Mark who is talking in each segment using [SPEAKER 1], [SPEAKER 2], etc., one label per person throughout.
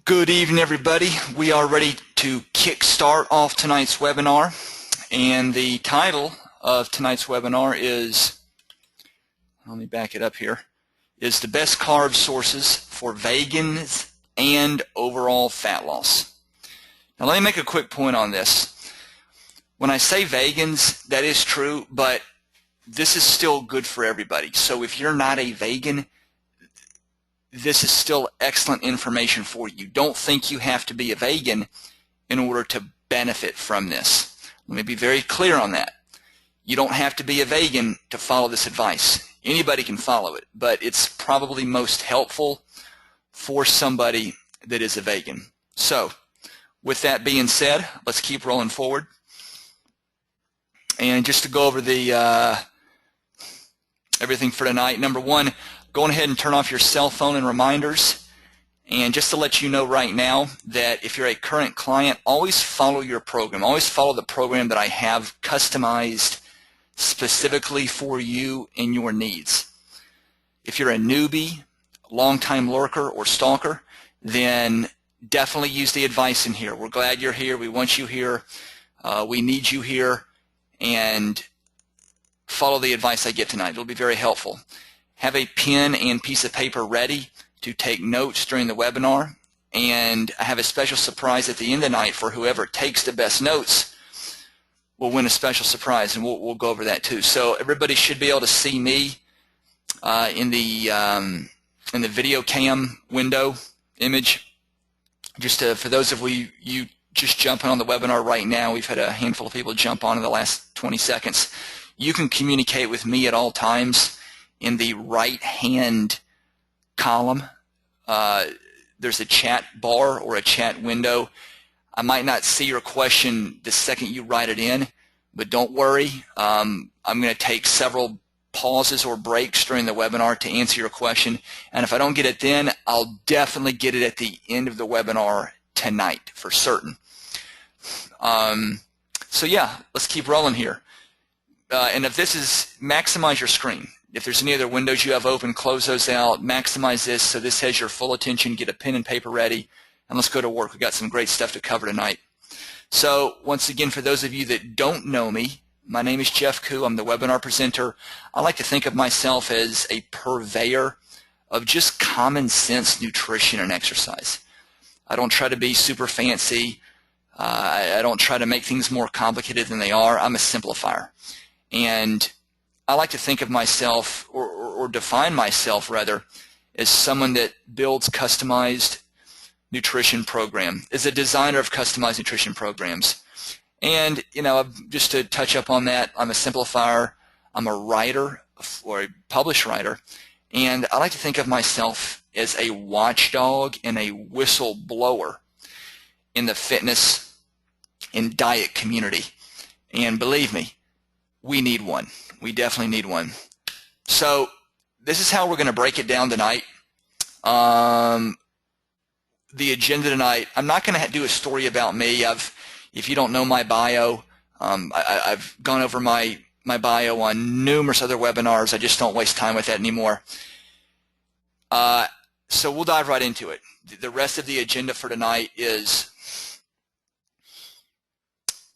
[SPEAKER 1] Good evening, everybody. We are ready to kickstart off tonight's webinar, and the title of tonight's webinar is, let me back it up here, is the best carb sources for vegans and overall fat loss. Now let me make a quick point on this. When I say vegans, that is true, but this is still good for everybody. So if you're not a vegan, this is still excellent information for you. Don't think you have to be a vegan in order to benefit from this. Let me be very clear on that. You don't have to be a vegan to follow this advice. Anybody can follow it, but it's probably most helpful for somebody that is a vegan. So, with that being said, let's keep rolling forward. And just to go over the everything for tonight, number one, go ahead and turn off your cell phone and reminders. And just to let you know right now that if you're a current client, always follow your program. Always follow the program that I have customized specifically for you and your needs. If you're a newbie, long-time lurker, or stalker, then definitely use the advice in here. We're glad you're here. We want you here. We need you here. And follow the advice I give tonight. It'll be very helpful. Have a pen and piece of paper ready to take notes during the webinar, and I have a special surprise at the end of the night for whoever takes the best notes will win a special surprise, and we'll go over that too. So everybody should be able to see me in the video cam window image. Just for those of you just jumping on the webinar right now, we've had a handful of people jump on in the last 20 seconds. You can communicate with me at all times. In the right-hand column, there's a chat bar or a chat window. I might not see your question the second you write it in, but don't worry. I'm going to take several pauses or breaks during the webinar to answer your question, and if I don't get it then, I'll definitely get it at the end of the webinar tonight for certain. So yeah, let's keep rolling here. And if this is, maximize your screen. If there's any other windows you have open, close those out, maximize this so this has your full attention, get a pen and paper ready, and let's go to work. We've got some great stuff to cover tonight. So once again, for those of you that don't know me, my name is Jeff Koo. I'm the webinar presenter. I like to think of myself as a purveyor of just common sense nutrition and exercise. I don't try to be super fancy. I don't try to make things more complicated than they are. I'm a simplifier. And I like to think of myself, or define myself rather, as someone that builds customized nutrition program, is a designer of customized nutrition programs. And, you know, just to touch up on that, I'm a simplifier, I'm a writer, or a published writer, and I like to think of myself as a watchdog and a whistleblower in the fitness and diet community. And believe me, we need one. We definitely need one. So this is how we're going to break it down tonight. The agenda tonight, I'm not going to do a story about me. If you don't know my bio, I've gone over my bio on numerous other webinars. I just don't waste time with that anymore. So we'll dive right into it. The rest of the agenda for tonight is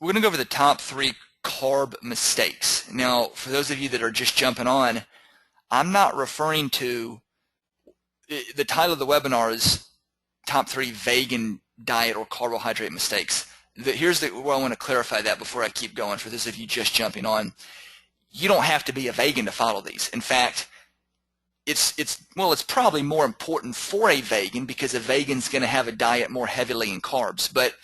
[SPEAKER 1] we're going to go over the top 3 carb mistakes. Now, for those of you that are just jumping on, I'm not referring to, the title of the webinar is Top 3 Vegan Diet or Carbohydrate Mistakes. Here's where I want to clarify that before I keep going. For those of you just jumping on, you don't have to be a vegan to follow these. In fact, it's probably more important for a vegan because a vegan's going to have a diet more heavily in carbs. But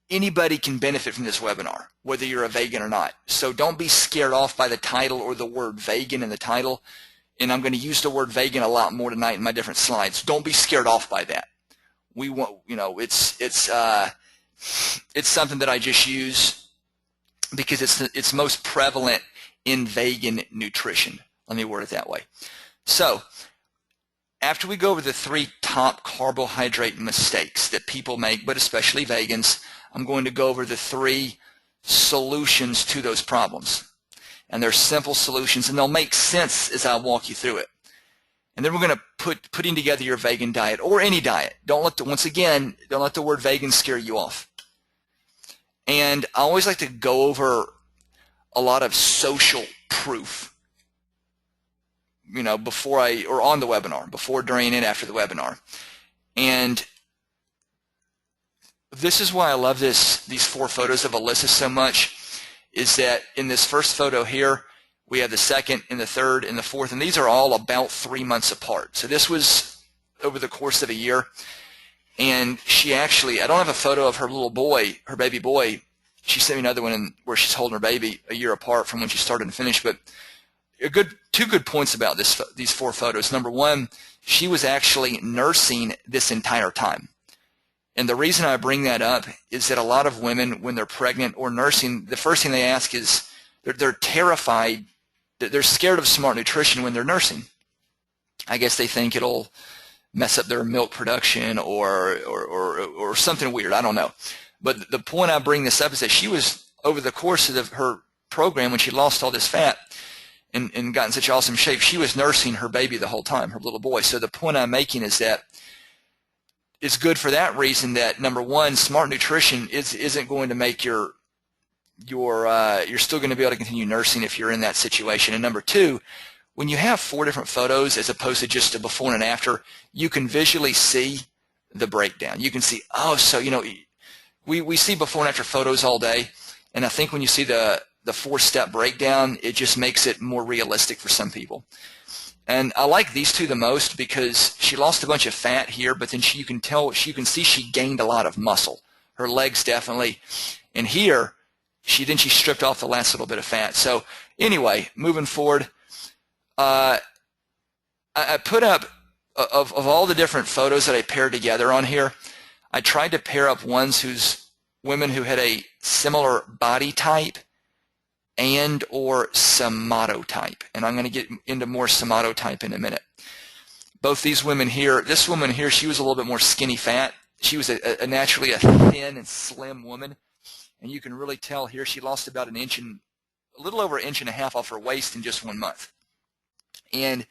[SPEAKER 1] anybody can benefit from this webinar, whether you're a vegan or not. So don't be scared off by the title or the word vegan in the title. And I'm going to use the word vegan a lot more tonight in my different slides. Don't be scared off by that. We want, you know, it's something that I just use because it's most prevalent in vegan nutrition. Let me word it that way. So after we go over the 3 top carbohydrate mistakes that people make, but especially vegans, I'm going to go over the 3 solutions to those problems. And they're simple solutions, and they'll make sense as I walk you through it. And then we're going to putting together your vegan diet or any diet. Once again, don't let the word vegan scare you off. And I always like to go over a lot of social proof, before or on the webinar, before, during, and after the webinar. And this is why I love these 4 photos of Alyssa so much, is that in this first photo here, we have the second and the third and the fourth, and these are all about 3 months apart. So this was over the course of a year. And she actually, I don't have a photo of her little boy, her baby boy. She sent me another one where she's holding her baby a year apart from when she started and finished. But two good points about these 4 photos. Number one, she was actually nursing this entire time. And the reason I bring that up is that a lot of women, when they're pregnant or nursing, the first thing they ask is they're terrified, they're scared of smart nutrition when they're nursing. I guess they think it'll mess up their milk production or something weird. I don't know. But the point I bring this up is that she was, over the course of her program, when she lost all this fat and got in such awesome shape, she was nursing her baby the whole time, her little boy. So the point I'm making is that it's good for that reason, that number one, smart nutrition isn't going to make you're still going to be able to continue nursing if you're in that situation. And number two, when you have 4 different photos as opposed to just a before and after, you can visually see the breakdown. You can see, oh, so we see before and after photos all day, and I think when you see the 4-step breakdown, it just makes it more realistic for some people. And I like these 2 the most because she lost a bunch of fat here, but then you can see she gained a lot of muscle. Her legs definitely. And here, she stripped off the last little bit of fat. So anyway, moving forward, I put up, of all the different photos that I paired together on here, I tried to pair up women who had a similar body type and or somatotype. And I'm going to get into more somatotype in a minute. Both these women here, this woman here, she was a little bit more skinny fat. She was naturally a thin and slim woman. And you can really tell here she lost about a little over 1.5 inches off her waist in just 1 month. And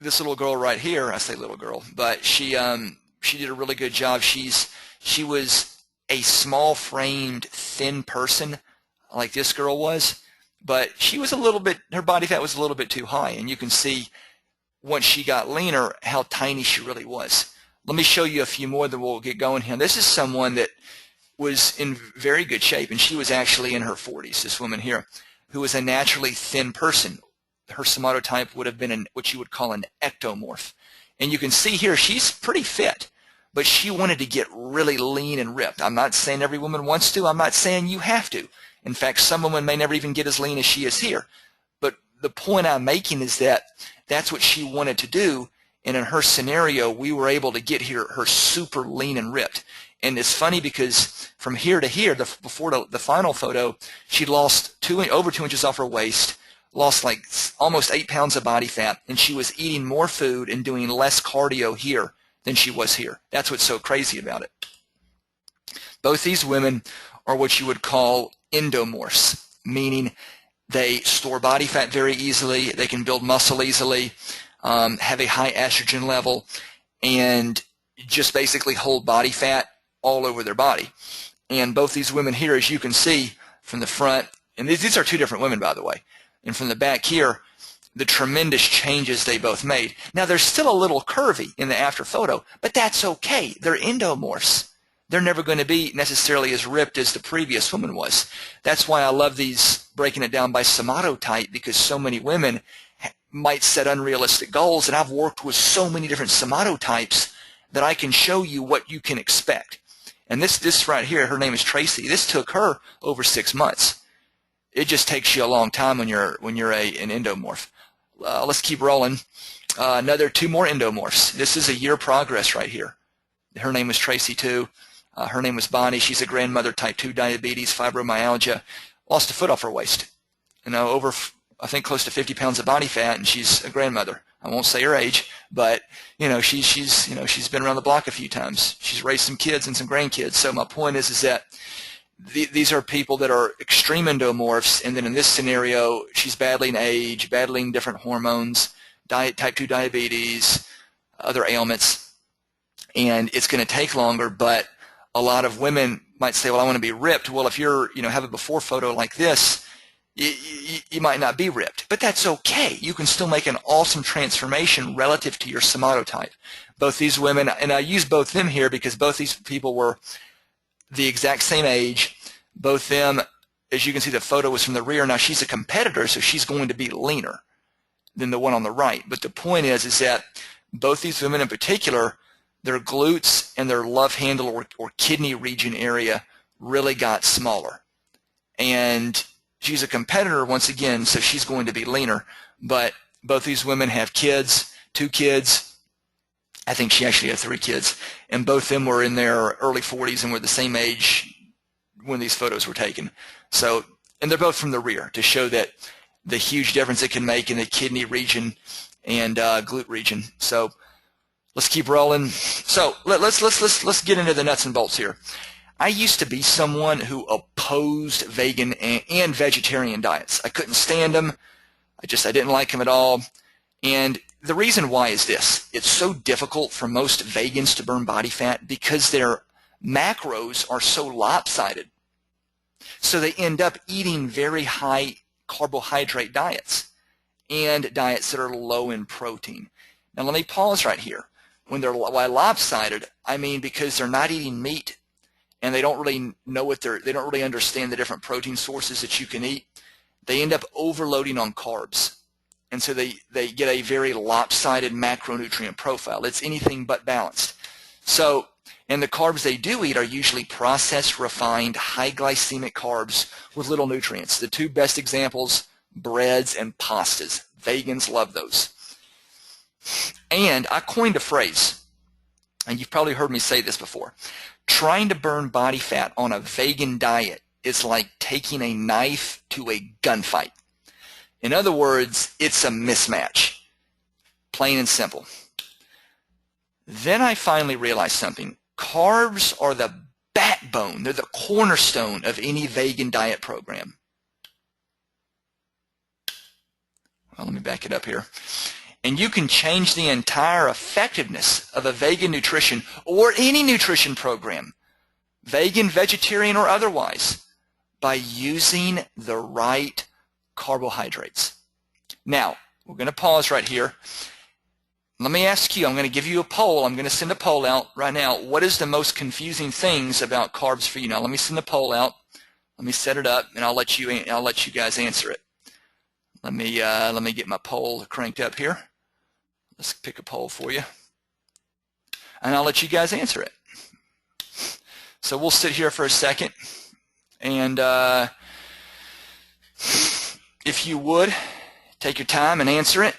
[SPEAKER 1] this little girl right here, I say little girl, but she did a really good job. She was a small-framed, thin person, like this girl was, but she was her body fat was a little bit too high, and you can see once she got leaner how tiny she really was. Let me show you a few more, then we'll get going here. This is someone that was in very good shape, and she was actually in her 40s, this woman here, who was a naturally thin person. Her somatotype would have been what you would call an ectomorph. And you can see here she's pretty fit, but she wanted to get really lean and ripped. I'm not saying every woman wants to. I'm not saying you have to. In fact, some women may never even get as lean as she is here. But the point I'm making is that that's what she wanted to do, and in her scenario, we were able to get her super lean and ripped. And it's funny because from here to here, before the final photo, she lost over 2 inches off her waist, lost like almost 8 pounds of body fat, and she was eating more food and doing less cardio here than she was here. That's what's so crazy about it. Both these women are what you would call endomorphs, meaning they store body fat very easily, they can build muscle easily, have a high estrogen level, and just basically hold body fat all over their body. And both these women here, as you can see from the front, and these are 2 different women, by the way, and from the back here, the tremendous changes they both made. Now, they're still a little curvy in the after photo, but that's okay. They're endomorphs. They're never going to be necessarily as ripped as the previous woman was. That's why I love these, breaking it down by somatotype, because so many women might set unrealistic goals, and I've worked with so many different somatotypes that I can show you what you can expect. And this right here, her name is Tracy. This took her over 6 months. It just takes you a long time when you're an endomorph. Let's keep rolling. Another 2 more endomorphs. This is a year progress right here. Her name was Tracy too. Her name was Bonnie. She's a grandmother, type 2 diabetes, fibromyalgia, lost a foot off her waist. Over, I think, close to 50 pounds of body fat, and she's a grandmother. I won't say her age, but she's been around the block a few times. She's raised some kids and some grandkids. So my point is that these are people that are extreme endomorphs, and then in this scenario, she's battling age, battling different hormones, type 2 diabetes, other ailments, and it's going to take longer. But a lot of women might say, well, I want to be ripped. Well, if you're, have a before photo like this, you might not be ripped, but that's okay. You can still make an awesome transformation relative to your somatotype. Both these women, and I use both them here because both these people were the exact same age. Both them, as you can see, the photo was from the rear. Now she's a competitor, so she's going to be leaner than the one on the right. But the point is that both these women in particular, their glutes and their love handle or kidney region area really got smaller. And she's a competitor once again, so she's going to be leaner. But both these women have kids, 2 kids. I think she actually had 3 kids. And both of them were in their early 40s and were the same age when these photos were taken. So, and they're both from the rear to show that the huge difference it can make in the kidney region and glute region. So let's keep rolling. So let's get into the nuts and bolts here. I used to be someone who opposed vegan and vegetarian diets. I couldn't stand them. I didn't like them at all. And the reason why is this. It's so difficult for most vegans to burn body fat because their macros are so lopsided. So they end up eating very high carbohydrate diets and diets that are low in protein. Now let me pause right here. When they're lopsided, I mean because they're not eating meat and they don't really know they don't really understand the different protein sources that you can eat. They end up overloading on carbs. And so they get a very lopsided macronutrient profile. It's anything but balanced. So, and the carbs they do eat are usually processed, refined, high glycemic carbs with little nutrients. The 2 best examples, breads and pastas. Vegans love those. And I coined a phrase, and you've probably heard me say this before. Trying to burn body fat on a vegan diet is like taking a knife to a gunfight. In other words, it's a mismatch, plain and simple. Then I finally realized something. Carbs are the backbone, they're the cornerstone of any vegan diet program. Well, let me back it up here. And you can change the entire effectiveness of a vegan nutrition or any nutrition program, vegan, vegetarian, or otherwise, by using the right carbohydrates. Now, we're going to pause right here. Let me ask you, I'm going to give you a poll. I'm going to send a poll out right now. What is the most confusing things about carbs for you? Now, let me send the poll out. Let me set it up, and I'll let you guys answer it. Let me get my poll cranked up here. Let's pick a poll for you, and I'll let you guys answer it. So we'll sit here for a second, and if you would, take your time and answer it,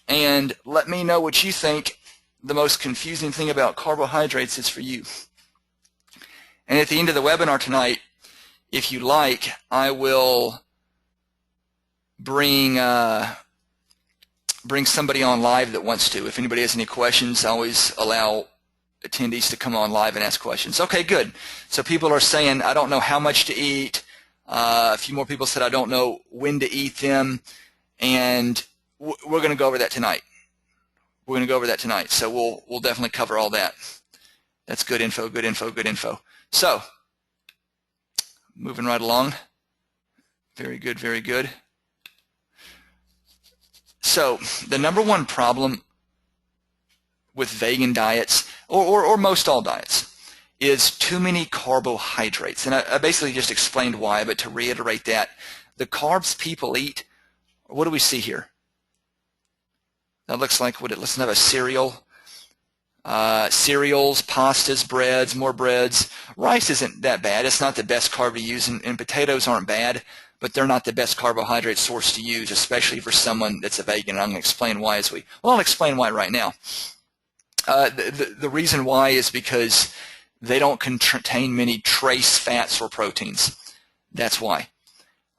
[SPEAKER 1] and let me know what you think the most confusing thing about carbohydrates is for you. And at the end of the webinar tonight, if you like, I will bring somebody on live that wants to. If anybody has any questions, I always allow attendees to come on live and ask questions. Okay, good. So people are saying, I don't know how much to eat. A few more people said, I don't know when to eat them. And we're going to go over that tonight. We're going to go over that tonight. So we'll definitely cover all that. That's good info, good info, good info. So, moving right along. Very good, very good. So, the number one problem with vegan diets, or most all diets, is too many carbohydrates. And I basically just explained why, but to reiterate that, the carbs people eat, what do we see here? That looks like what it looks like a cereal. Cereals, pastas, breads, more breads. Rice isn't that bad. It's not the best carb to use, and potatoes aren't bad, but they're not the best carbohydrate source to use, especially for someone that's a vegan. And I'm going to explain why I'll explain why right now. The reason why is because they don't contain many trace fats or proteins. That's why.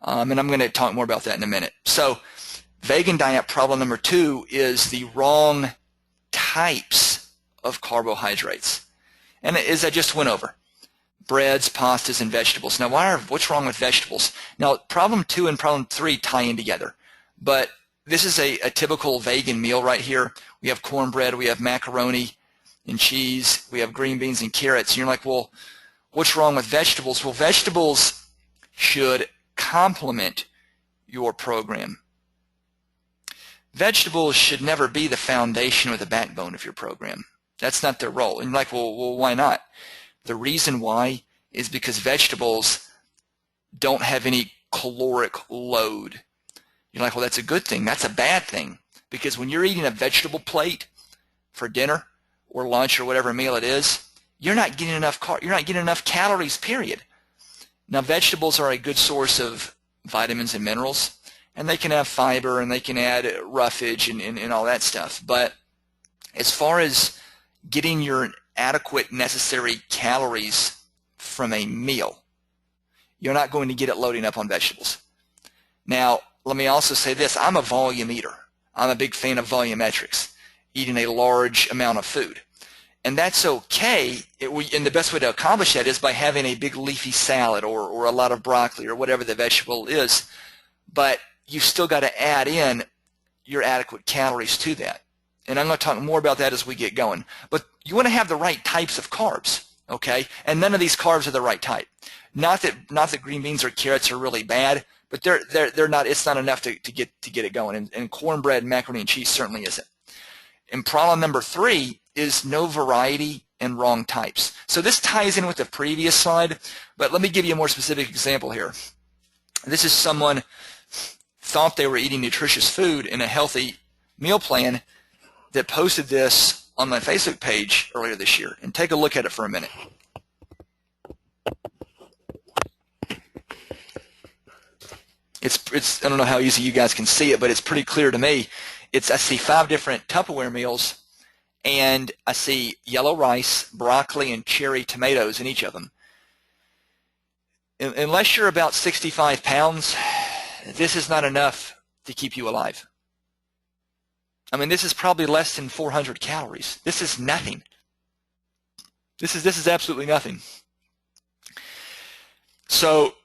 [SPEAKER 1] And I'm going to talk more about that in a minute. So, vegan diet problem number 2 is the wrong types of carbohydrates. And as I just went over, breads, pastas, and vegetables. Now, what's wrong with vegetables? Now, problem 2 and problem 3 tie in together. But this is a typical vegan meal right here. We have cornbread, we have macaroni and cheese, we have green beans and carrots. And you're like, well, what's wrong with vegetables? Well, vegetables should complement your program. Vegetables should never be the foundation or the backbone of your program. That's not their role. And you're like, well, why not? The reason why is because vegetables don't have any caloric load. You're like, well, that's a good thing. That's a bad thing. Because when you're eating a vegetable plate for dinner or lunch or whatever meal it is, you're not getting enough calories, period. Now, vegetables are a good source of vitamins and minerals, and they can have fiber and they can add roughage and all that stuff. But as far as getting your adequate necessary calories from a meal, you're not going to get it loading up on vegetables. Now, let me also say this. I'm a volume eater. I'm a big fan of volumetrics, eating a large amount of food. And that's okay, and the best way to accomplish that is by having a big leafy salad or a lot of broccoli or whatever the vegetable is. But you've still got to add in your adequate calories to that. And I'm going to talk more about that as we get going. But you want to have the right types of carbs, okay? And none of these carbs are the right type. Not that green beans or carrots are really bad, but they're not. It's not enough to get it going. And cornbread, macaroni, and cheese certainly isn't. And problem number 3 is no variety and wrong types. So this ties in with the previous slide, but let me give you a more specific example here. This is someone thought they were eating nutritious food in a healthy meal plan that posted this on my Facebook page earlier this year. And take a look at it for a minute. It's I don't know how easy you guys can see it, but it's pretty clear to me. I see 5 different Tupperware meals, and I see yellow rice, broccoli, and cherry tomatoes in each of them. Unless you're about 65 pounds, this is not enough to keep you alive. I mean, this is probably less than 400 calories. This is nothing. This is absolutely nothing. So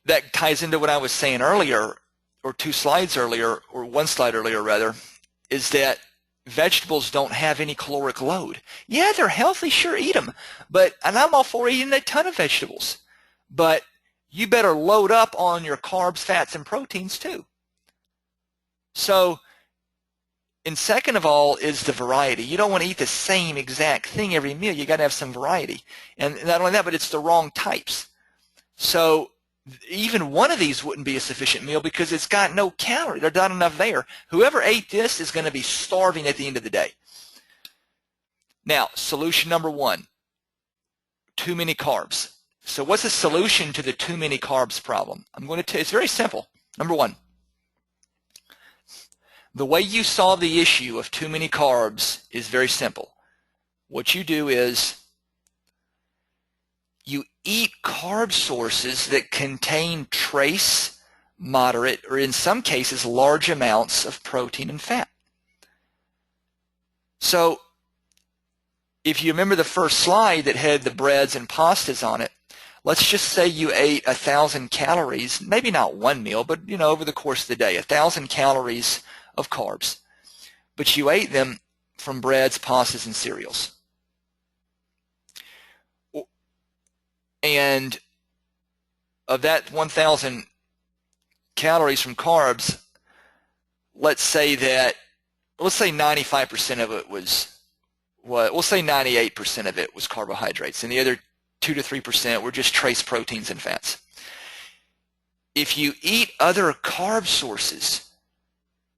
[SPEAKER 1] that ties into what I was saying earlier, or 2 slides earlier, or 1 slide earlier rather, is that vegetables don't have any caloric load. Yeah, they're healthy, sure, eat them. And I'm all for eating a ton of vegetables. But you better load up on your carbs, fats, and proteins too. So, and second of all is the variety. You don't want to eat the same exact thing every meal. You got to have some variety. And not only that, but it's the wrong types. So even one of these wouldn't be a sufficient meal because it's got no calorie. There's not enough there. Whoever ate this is going to be starving at the end of the day. Now, solution number 1, too many carbs. So what's the solution to the too many carbs problem? It's very simple. Number 1, the way you solve the issue of too many carbs is very simple. What you do is you eat carb sources that contain trace, moderate, or in some cases large amounts of protein and fat. So if you remember the first slide that had the breads and pastas on it, let's just say you ate 1,000 calories, maybe not one meal, but over the course of the day, 1,000 calories of carbs. But you ate them from breads, pastas, and cereals. And of that 1,000 calories from carbs, let's say 95% of it was, we'll say 98% of it was carbohydrates, and the other 2 to 3% were just trace proteins and fats. If you eat other carb sources,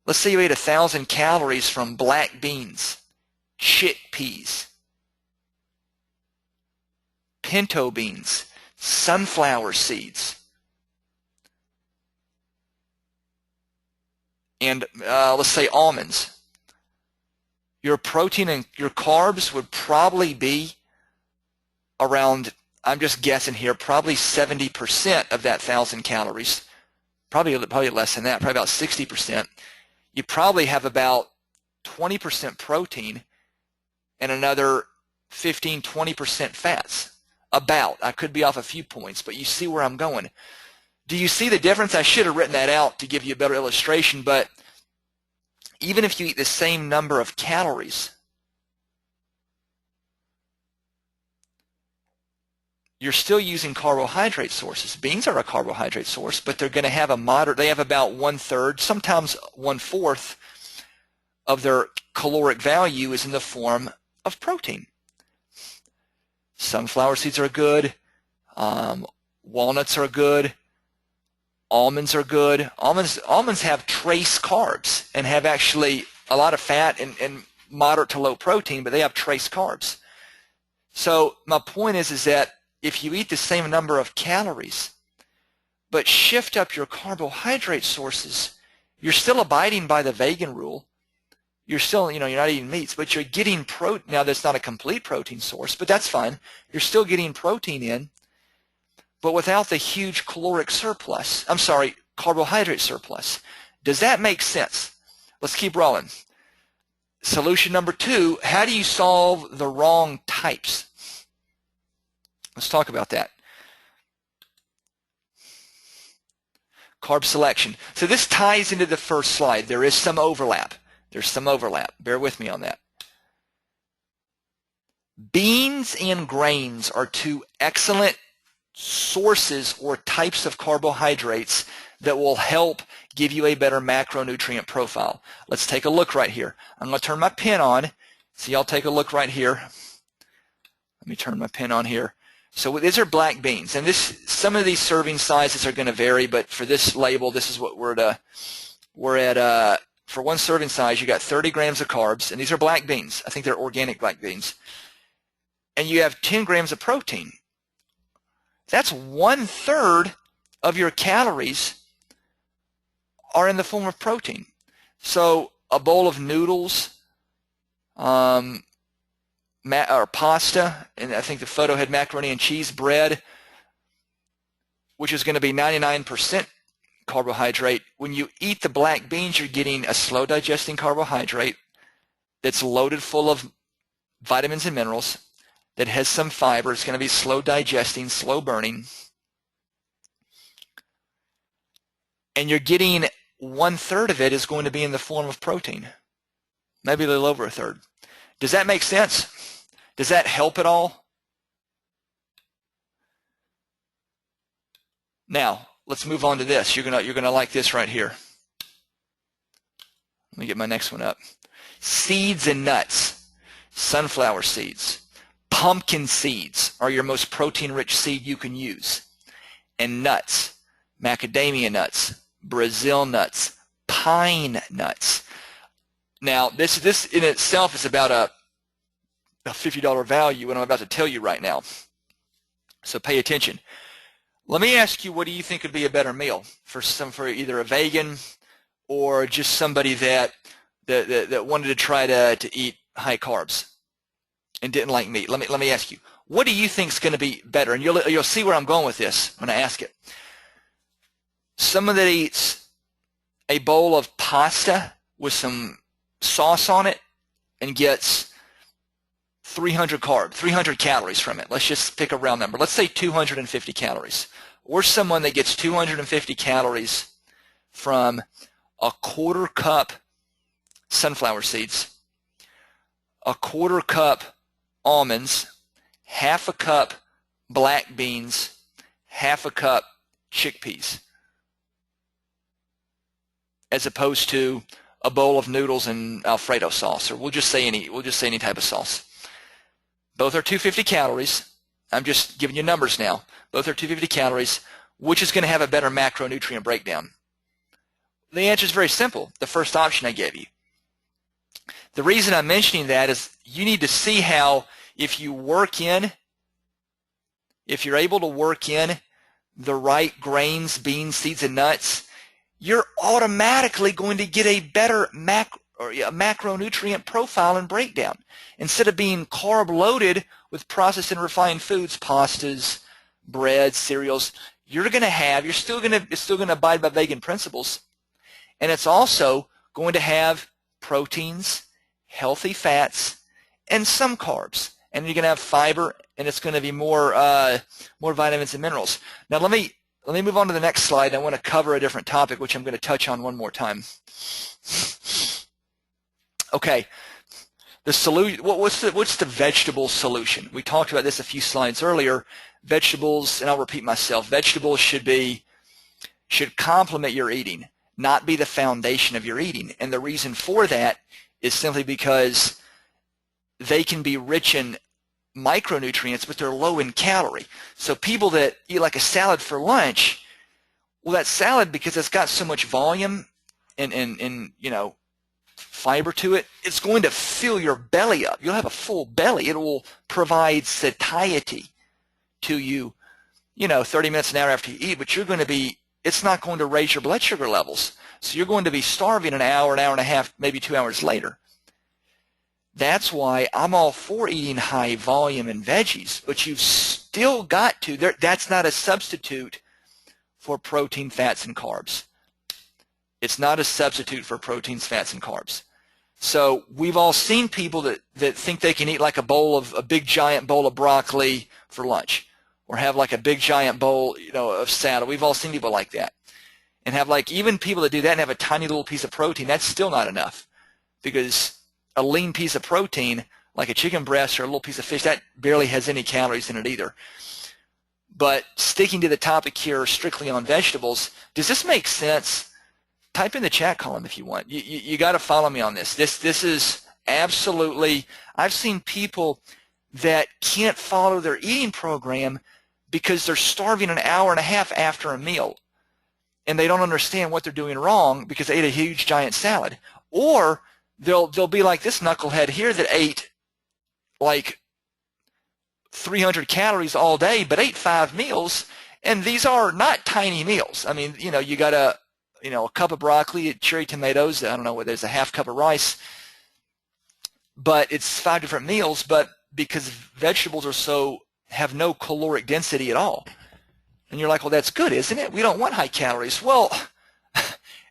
[SPEAKER 1] let's say you ate 1,000 calories from black beans, chickpeas, pinto beans, sunflower seeds, and let's say almonds. Your protein and your carbs would probably be around, I'm just guessing here, probably 70% of that 1,000 calories, probably less than that, probably about 60%. You probably have about 20% protein and another 15-20% fats. About. I could be off a few points, but you see where I'm going. Do you see the difference? I should have written that out to give you a better illustration, but even if you eat the same number of calories, you're still using carbohydrate sources. Beans are a carbohydrate source, but they're going to have a moderate, they have about 1/3, sometimes 1/4 of their caloric value is in the form of protein. Sunflower seeds are good. Walnuts are good. Almonds are good. Almonds have trace carbs and have actually a lot of fat and moderate to low protein, but they have trace carbs. So my point is that if you eat the same number of calories, but shift up your carbohydrate sources, you're still abiding by the vegan rule. You're still, you're not eating meats, but you're getting protein. Now, that's not a complete protein source, but that's fine. You're still getting protein in, but without the huge caloric surplus. I'm sorry, carbohydrate surplus. Does that make sense? Let's keep rolling. Solution number 2, how do you solve the wrong types? Let's talk about that. Carb selection. So this ties into the first slide. There is some overlap. There's some overlap. Bear with me on that. Beans and grains are 2 excellent sources or types of carbohydrates that will help give you a better macronutrient profile. Let's take a look right here. I'm going to turn my pen on. So y'all take a look right here. Let me turn my pen on here. So these are black beans, and some of these serving sizes are going to vary, but for this label, this is what we're at. For one serving size, you got 30 grams of carbs, and these are black beans. I think they're organic black beans. And you have 10 grams of protein. That's 1/3 of your calories are in the form of protein. So a bowl of noodles or pasta, and I think the photo had macaroni and cheese bread, which is going to be 99% carbohydrate. When you eat the black beans, you're getting a slow digesting carbohydrate that's loaded full of vitamins and minerals, that has some fiber. It's going to be slow digesting, slow burning. And you're getting 1/3 of it is going to be in the form of protein, maybe a little over 1/3. Does that make sense? Does that help at all? Now, let's move on to this. You're gonna like this right here. Let me get my next one up. Seeds and nuts. Sunflower seeds. Pumpkin seeds are your most protein-rich seed you can use. And nuts. Macadamia nuts. Brazil nuts. Pine nuts. Now, this in itself is about a $50 value, and I'm about to tell you right now. So pay attention. Let me ask you, what do you think would be a better meal for either a vegan or just somebody that wanted to try to eat high carbs and didn't like meat? Let me ask you, what do you think is going to be better? And you'll see where I'm going with this when I ask it. Someone that eats a bowl of pasta with some sauce on it and gets 300 calories from it. Let's just pick a round number. Let's say 250 calories. Or someone that gets 250 calories from a 1/4 cup sunflower seeds, a 1/4 cup almonds, 1/2 cup black beans, 1/2 cup chickpeas, as opposed to a bowl of noodles and Alfredo sauce, or we'll just say any type of sauce. Both are 250 calories. I'm just giving you numbers now. Both are 250 calories. Which is going to have a better macronutrient breakdown? The answer is very simple. The first option I gave you. The reason I'm mentioning that is you need to see how if you're able to work in the right grains, beans, seeds, and nuts, you're automatically going to get a better macronutrient profile and breakdown. Instead of being carb loaded with processed and refined foods, pastas, bread, cereals, you're still going to abide by vegan principles, and it's also going to have proteins, healthy fats, and some carbs, and you're going to have fiber, and it's going to be more vitamins and minerals. Now let me move on to the next slide. I want to cover a different topic, which I'm going to touch on one more time. Okay, the solution. What's the vegetable solution? We talked about this a few slides earlier. Vegetables, and I'll repeat myself. Vegetables should complement your eating, not be the foundation of your eating. And the reason for that is simply because they can be rich in micronutrients, but they're low in calorie. So people that eat like a salad for lunch, well, that salad, because it's got so much volume and fiber to it, it's going to fill your belly up. You'll have a full belly. It will provide satiety to you, 30 minutes, an hour after you eat, but it's not going to raise your blood sugar levels. So you're going to be starving an hour and a half, maybe 2 hours later. That's why I'm all for eating high volume and veggies, but you've still got to. That's not a substitute for protein, fats, and carbs. It's not a substitute for proteins, fats, and carbs. So we've all seen people that think they can eat like a big giant bowl of broccoli for lunch, or have like a big giant bowl, of salad. We've all seen people like that, and have even people that do that and have a tiny little piece of protein. That's still not enough, because a lean piece of protein, like a chicken breast or a little piece of fish, that barely has any calories in it either. But sticking to the topic here strictly on vegetables, does this make sense? Type in the chat column if you want. You got to follow me on this. This is absolutely, I've seen people that can't follow their eating program because they're starving an hour and a half after a meal, and they don't understand what they're doing wrong because they ate a huge giant salad. Or they'll be like this knucklehead here that ate like 300 calories all day, but ate 5 meals, and these are not tiny meals. I mean, you got a cup of broccoli, cherry tomatoes, I don't know whether there's a half cup of rice, but it's 5 different meals. But because vegetables have no caloric density at all, and you're like, well, that's good, isn't it? We don't want high calories. Well,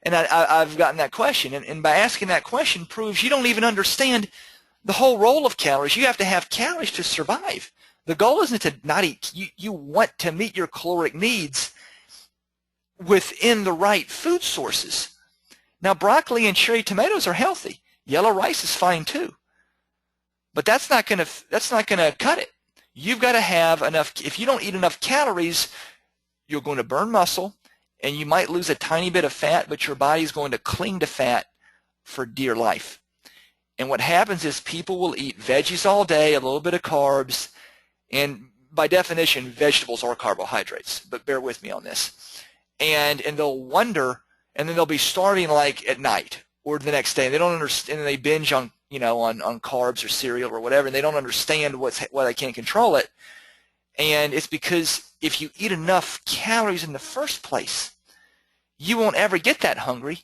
[SPEAKER 1] and I've gotten that question, and by asking that question proves you don't even understand the whole role of calories. You have to have calories to survive. The goal isn't to not eat. You want to meet your caloric needs within the right food sources. Now, broccoli and cherry tomatoes are healthy. Yellow rice is fine too. But that's not going to cut it. You've got to have enough. If you don't eat enough calories, you're going to burn muscle, and you might lose a tiny bit of fat, but your body's going to cling to fat for dear life. And what happens is people will eat veggies all day, a little bit of carbs, and by definition, vegetables are carbohydrates, but bear with me on this. And they'll wonder, and then they'll be starving like at night or the next day, and they don't understand, and they binge on on carbs or cereal or whatever, and they don't understand why they can't control it. And it's because if you eat enough calories in the first place, you won't ever get that hungry.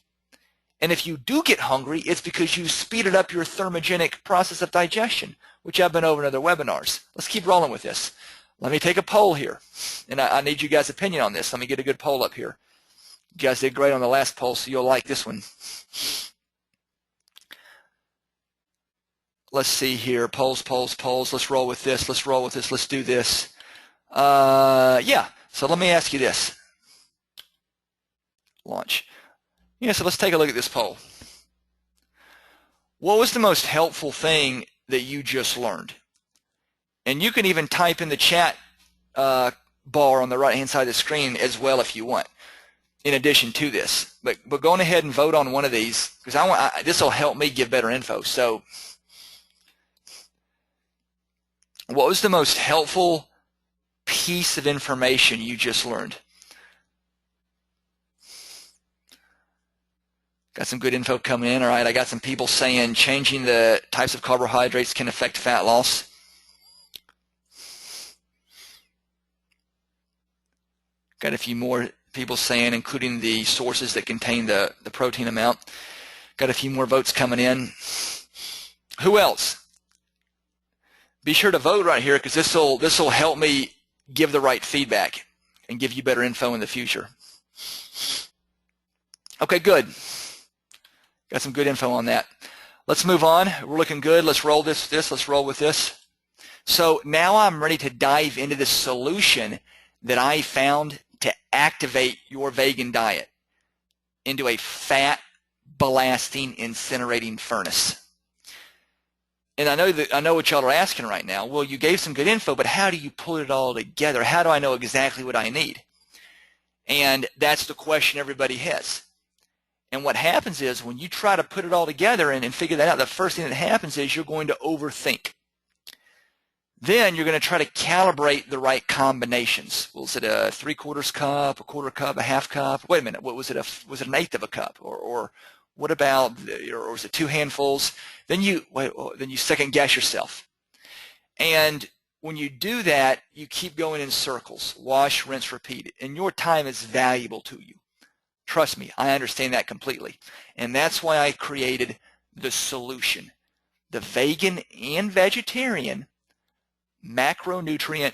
[SPEAKER 1] And if you do get hungry, it's because you speeded up your thermogenic process of digestion, which I've been over in other webinars. Let's keep rolling with this. Let me take a poll here, and I need you guys' opinion on this. Let me get a good poll up here. You guys did great on the last poll, so you'll like this one. Let's see here. Polls. Let's roll with this. Let's do this. Yeah. So let me ask you this. Launch. Yeah, so let's take a look at this poll. What was the most helpful thing that you just learned? And you can even type in the chat bar on the right-hand side of the screen as well if you want, in addition to this. But go on ahead and vote on one of these, because this will help me give better info. So what was the most helpful piece of information you just learned? Got some good info coming in. All right, I got some people saying changing the types of carbohydrates can affect fat loss. Got a few more people saying including the sources that contain the protein amount. Got a few more votes coming in. Who else? Be sure to vote right here, because this will help me give the right feedback and give you better info in the future. Okay, good. Got some good info on that. Let's move on. We're looking good. Let's roll this. Let's roll with this. So now I'm ready to dive into the solution that I found to activate your vegan diet into a fat blasting incinerating furnace. And I know what y'all are asking right now. Well, you gave some good info, but how do you pull it all together? How do I know exactly what I need? And that's the question everybody has. And what happens is when you try to put it all together and figure that out, the first thing that happens is you're going to overthink. Then you're going to try to calibrate the right combinations. Was it a 3/4 cup, a 1/4 cup, a 1/2 cup? Wait a minute, what was it? Was it an 1/8 of a cup, or what about, or was it 2 handfuls? Then you second guess yourself. And when you do that, you keep going in circles. Wash, rinse, repeat. And your time is valuable to you. Trust me, I understand that completely. And that's why I created the solution, the vegan and vegetarian macronutrient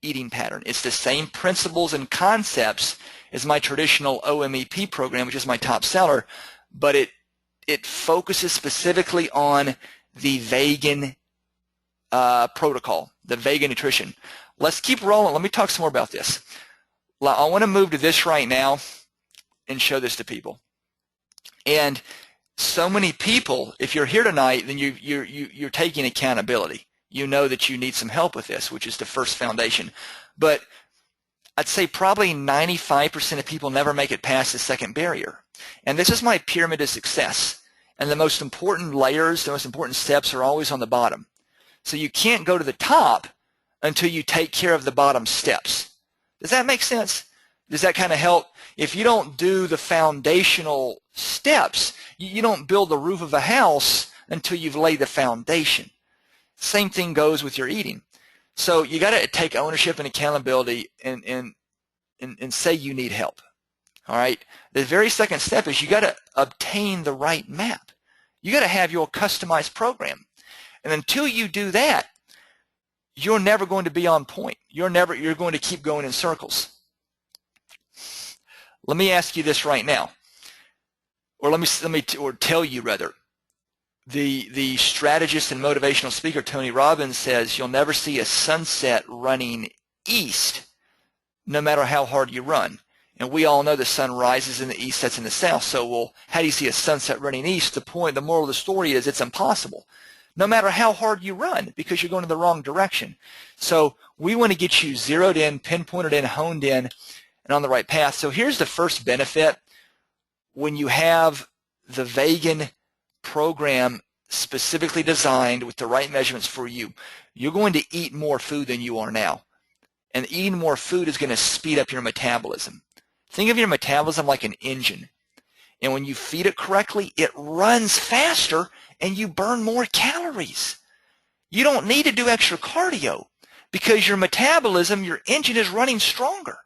[SPEAKER 1] eating pattern. It's the same principles and concepts as my traditional OMEP program, which is my top seller, but it focuses specifically on the vegan protocol, the vegan nutrition. Let's keep rolling. Let me talk some more about this. I want to move to this right now and show this to people. And so many people, if you're here tonight, then you're taking accountability. You know that you need some help with this, which is the first foundation. But I'd say probably 95% of people never make it past the second barrier. And this is my pyramid of success. And the most important layers, the most important steps are always on the bottom. So you can't go to the top until you take care of the bottom steps. Does that make sense? Does that kind of help? If you don't do the foundational steps, you don't build the roof of a house until you've laid the foundation. Same thing goes with your eating. So you got to take ownership and accountability and say you need help. All right. The very second step is you got to obtain the right map. You got to have your customized program. And until you do that, you're never going to be on point. You're going to keep going in circles. Let me ask you this right now, or let me tell you rather. The strategist and motivational speaker Tony Robbins says you'll never see a sunset running east, no matter how hard you run. And we all know the sun rises in the east, sets in the south. So, well, how do you see a sunset running east? The moral of the story is it's impossible, no matter how hard you run, because you're going in the wrong direction. So we want to get you zeroed in, pinpointed in, honed in, and on the right path. So here's the first benefit when you have the vegan program specifically designed with the right measurements for you. You're going to eat more food than you are now. And eating more food is going to speed up your metabolism. Think of your metabolism like an engine. And when you feed it correctly, it runs faster and you burn more calories. You don't need to do extra cardio because your metabolism, your engine is running stronger.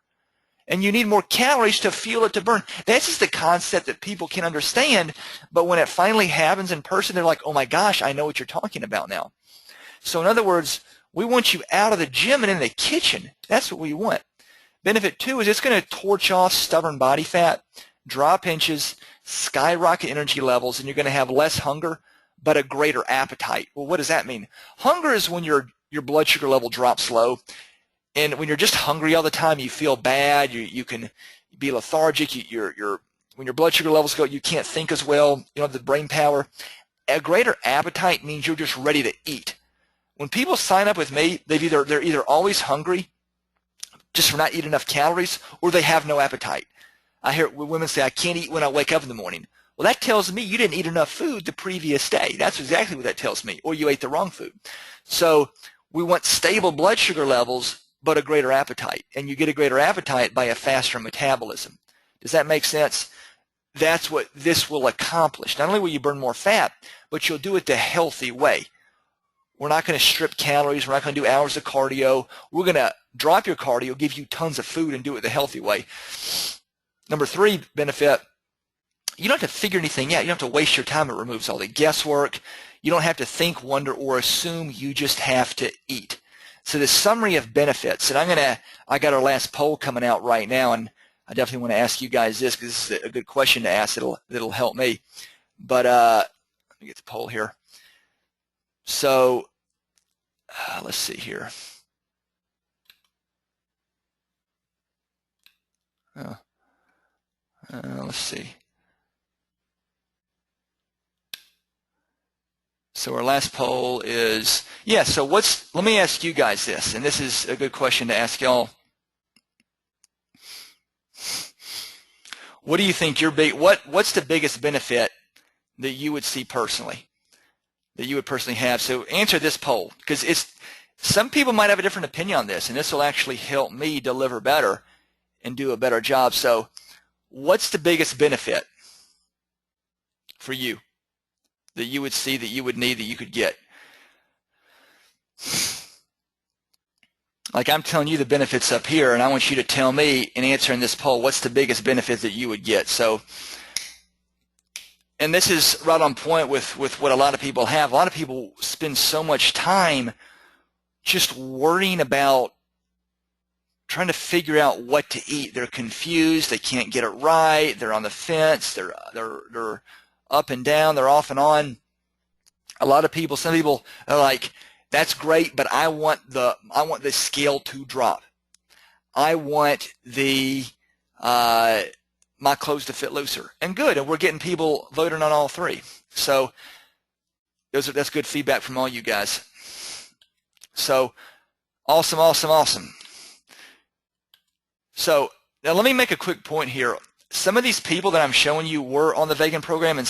[SPEAKER 1] And you need more calories to fuel it to burn. That's just the concept that people can understand. But when it finally happens in person, they're like, oh my gosh, I know what you're talking about now. So in other words, we want you out of the gym and in the kitchen. That's what we want. Benefit 2 is it's going to torch off stubborn body fat, drop inches, skyrocket energy levels, and you're going to have less hunger, but a greater appetite. Well, what does that mean? Hunger is when your blood sugar level drops low. And when you're just hungry all the time, you feel bad. You can be lethargic. When your blood sugar levels go, you can't think as well. You don't have the brain power. A greater appetite means you're just ready to eat. When people sign up with me, they're either always hungry, just for not eating enough calories, or they have no appetite. I hear women say, I can't eat when I wake up in the morning. Well, that tells me you didn't eat enough food the previous day. That's exactly what that tells me. Or you ate the wrong food. So we want stable blood sugar levels, but a greater appetite. And you get a greater appetite by a faster metabolism. Does that make sense? That's what this will accomplish. Not only will you burn more fat, but you'll do it the healthy way. We're not going to strip calories. We're not going to do hours of cardio. We're going to drop your cardio, give you tons of food, and do it the healthy way. Number 3 benefit, you don't have to figure anything out. You don't have to waste your time. It removes all the guesswork. You don't have to think, wonder, or assume. You just have to eat. So the summary of benefits, and I got our last poll coming out right now, and I definitely want to ask you guys this because this is a good question to ask. That'll help me. But let me get the poll here. So let's see here. Let's see. So our last poll is, yeah, so let me ask you guys this, and this is a good question to ask y'all. What do you think what's the biggest benefit that you would see personally, that you would personally have? So answer this poll, because some people might have a different opinion on this, and this will actually help me deliver better and do a better job. So what's the biggest benefit for you that you would see, that you would need, that you could get? Like, I'm telling you the benefits up here, and I want you to tell me in answering this poll, what's the biggest benefit that you would get? So, and this is right on point with what a lot of people have. A lot of people spend so much time just worrying about trying to figure out what to eat. They're confused. They can't get it right. They're on the fence. They're up and down. They're off and on. Some people are like, that's great, but I want the scale to drop. I want my clothes to fit looser. And good, and we're getting people voting on all three. So that's good feedback from all you guys. So awesome, awesome, awesome. So now let me make a quick point here. Some of these people that I'm showing you were on the vegan program, and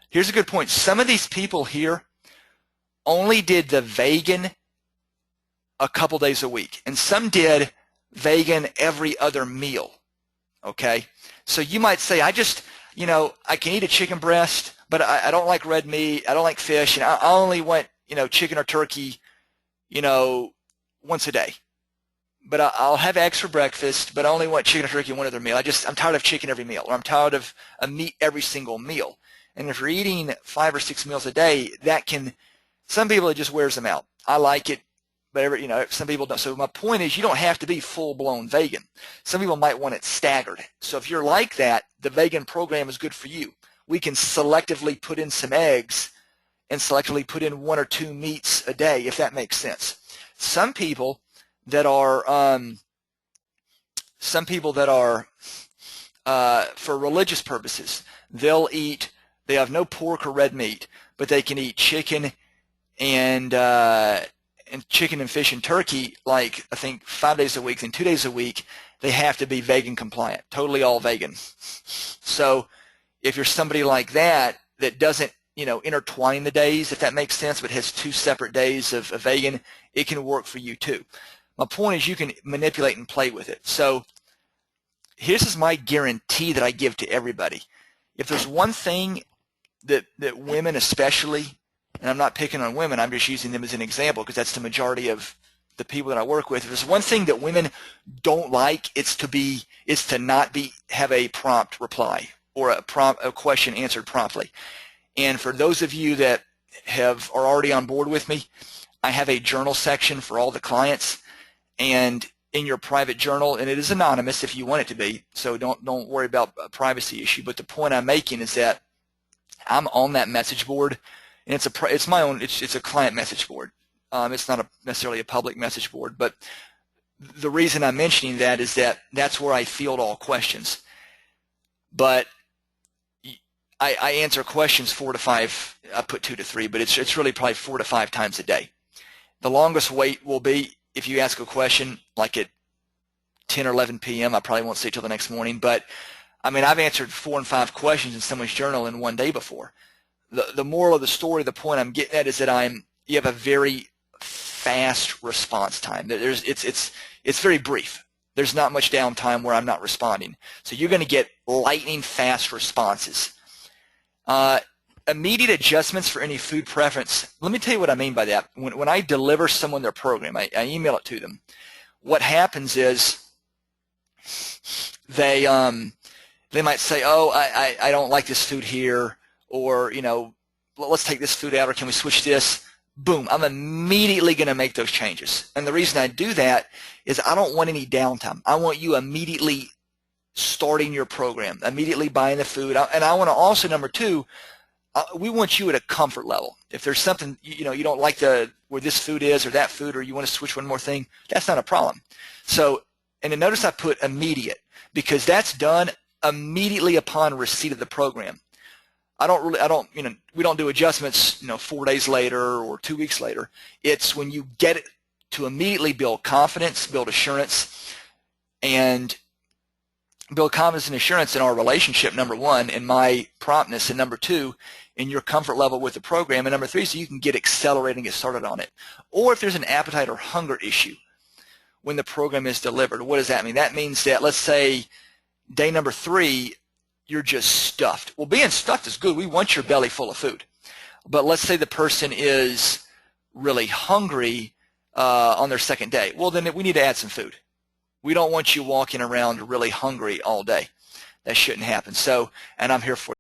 [SPEAKER 1] here's a good point. Some of these people here only did the vegan a couple days a week, and some did vegan every other meal. Okay, so you might say, I can eat a chicken breast, but I don't like red meat, I don't like fish, and I only want chicken or turkey once a day. But I'll have eggs for breakfast, but I only want chicken or turkey one other meal. I'm tired of chicken every meal, or I'm tired of meat every single meal. And if you're eating 5 or 6 meals a day, some people, it just wears them out. I like it, but some people don't. So my point is, you don't have to be full-blown vegan. Some people might want it staggered. So if you're like that, the vegan program is good for you. We can selectively put in some eggs and selectively put in 1 or 2 meats a day, if that makes sense. Some people that are for religious purposes, they have no pork or red meat, but they can eat chicken and chicken and fish and turkey, like I think 5 days a week, and 2 days a week they have to be vegan compliant, totally all vegan. So if you're somebody like that doesn't intertwine the days, if that makes sense, but has 2 separate days of vegan, it can work for you too. My point is, you can manipulate and play with it. So here's my guarantee that I give to everybody. If there's one thing that women especially, and I'm not picking on women, I'm just using them as an example because that's the majority of the people that I work with. If there's one thing that women don't like, it's to not have a prompt reply or a question answered promptly. And for those of you that are already on board with me, I have a journal section for all the clients. And in your private journal, and it is anonymous if you want it to be, so don't worry about a privacy issue. But the point I'm making is that I'm on that message board, and it's a client message board. It's not necessarily a public message board, but the reason I'm mentioning that is that that's where I field all questions. But I answer questions 4 to 5. I put 2 to 3, but it's really probably 4 to 5 times a day. The longest wait will be if you ask a question like at 10 or 11 p.m., I probably won't see it till the next morning. But, I've answered 4 and 5 questions in someone's journal in one day before. The moral of the story, the point I'm getting at is that you have a very fast response time. It's very brief. There's not much downtime where I'm not responding. So you're going to get lightning fast responses. Immediate adjustments for any food preference. Let me tell you what I mean by that. When I deliver someone their program, I email it to them. What happens is they might say, oh, I don't like this food here, or let's take this food out, or can we switch this? Boom, I'm immediately going to make those changes. And the reason I do that is I don't want any downtime. I want you immediately starting your program, immediately buying the food, and I want to also, number 2, we want you at a comfort level. If there's something you don't like where this food is or that food, or you want to switch one more thing, that's not a problem. So, and then notice I put immediate, because that's done immediately upon receipt of the program. we don't do adjustments, 4 days later or 2 weeks later. It's when you get it to immediately build confidence, build assurance, and build confidence and assurance in our relationship, number one, in my promptness, and number two, in your comfort level with the program, and number three, so you can get accelerated and get started on it. Or if there's an appetite or hunger issue when the program is delivered, what does that mean? That means that, let's say, day number 3, you're just stuffed. Well, being stuffed is good. We want your belly full of food. But let's say the person is really hungry on their second day. Well, then we need to add some food. We don't want you walking around really hungry all day. That shouldn't happen. So, and I'm here for